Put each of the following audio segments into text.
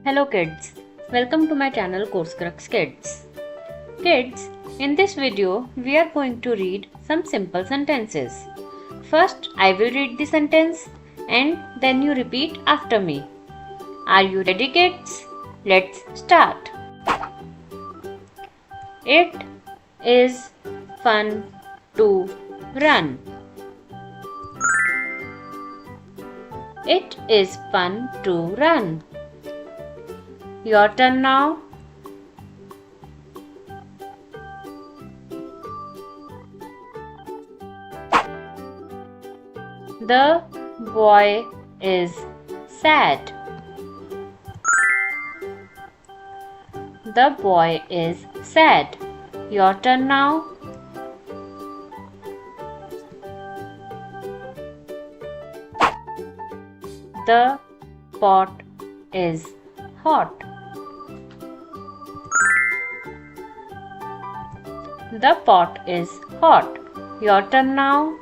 Hello kids, welcome to my channel Course Crux Kids. Kids, in this video we are going to read some simple sentences. First I will read the sentence and then you repeat after me. Are you ready kids? Let's start. It is fun to run. It is fun to run. Your turn now. The boy is sad. The boy is sad. Your turn now. The pot is hot. The pot is hot. Your turn now.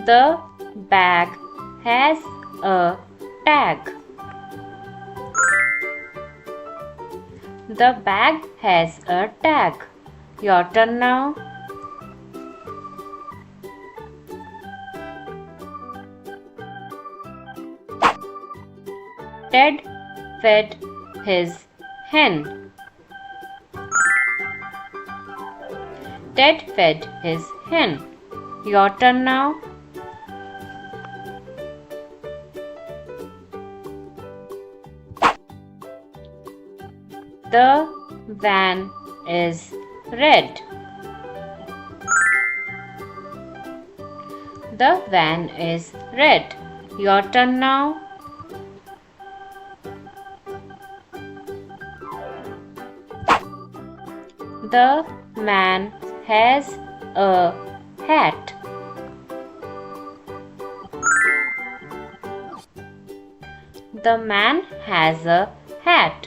The bag has a tag. The bag has a tag. Your turn now. Ted fed his hen. Ted fed his hen. Your turn now. The van is red. The van is red. Your turn now. The man has a hat. The man has a hat.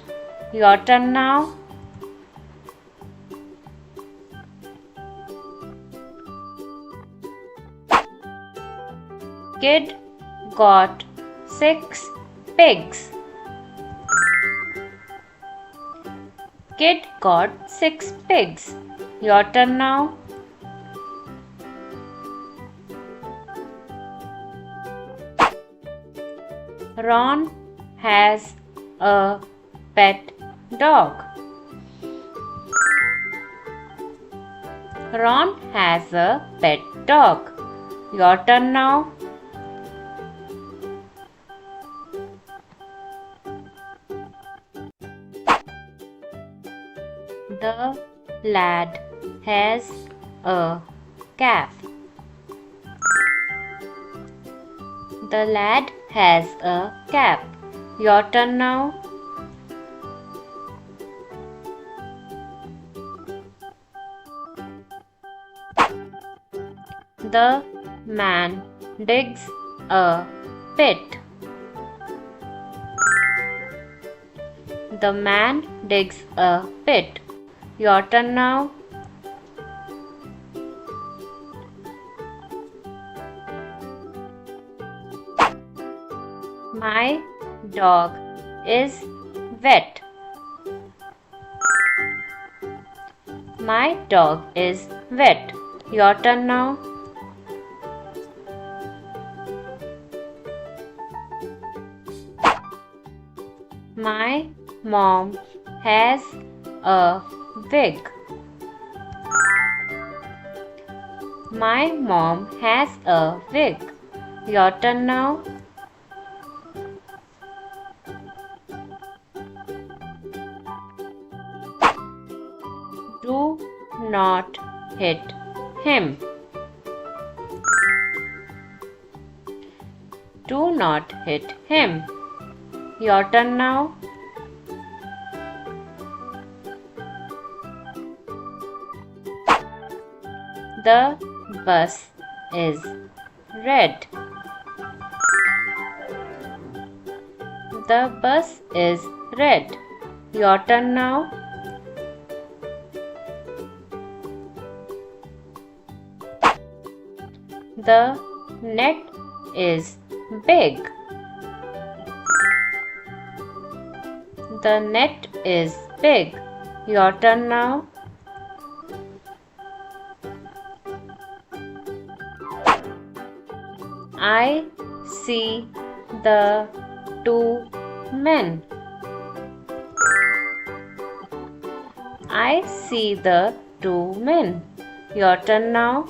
Your turn now. Kid got 6 pigs. Kid got 6 pigs. Your turn now. Ron has a pet dog. Ron has a pet dog. Your turn now. The lad has a cap. The lad has a cap. Your turn now. The man digs a pit. The man digs a pit. Your turn now. My dog is wet. My dog is wet. Your turn now. My mom has a wig. My mom has a wig. Your turn now. Do not hit him. Do not hit him. Your turn now. The bus is red. The bus is red. Your turn now. The net is big. The net is big. Your turn now. I see the two men. I see the two men. Your turn now.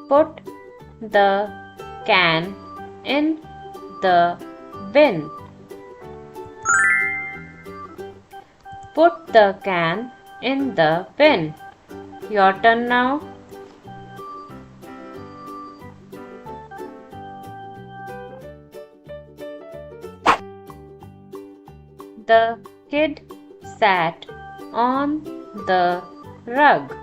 Put the can in the bin. Put the can in the bin. Your turn now. The kid sat on the rug.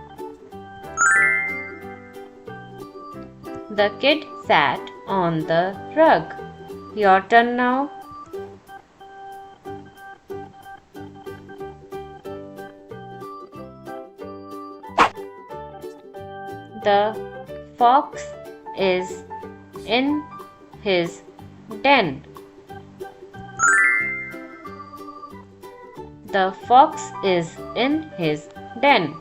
The kid sat on the rug. Your turn now. The fox is in his den. The fox is in his den.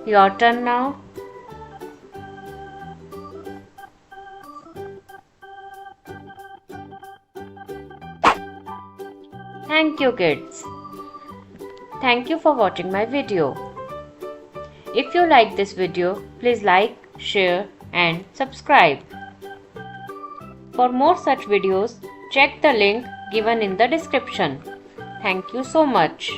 Your turn now. Thank you, kids. Thank you for watching my video. If you like this video, please like, share and subscribe. For more such videos, check the link given in the description. Thank you so much.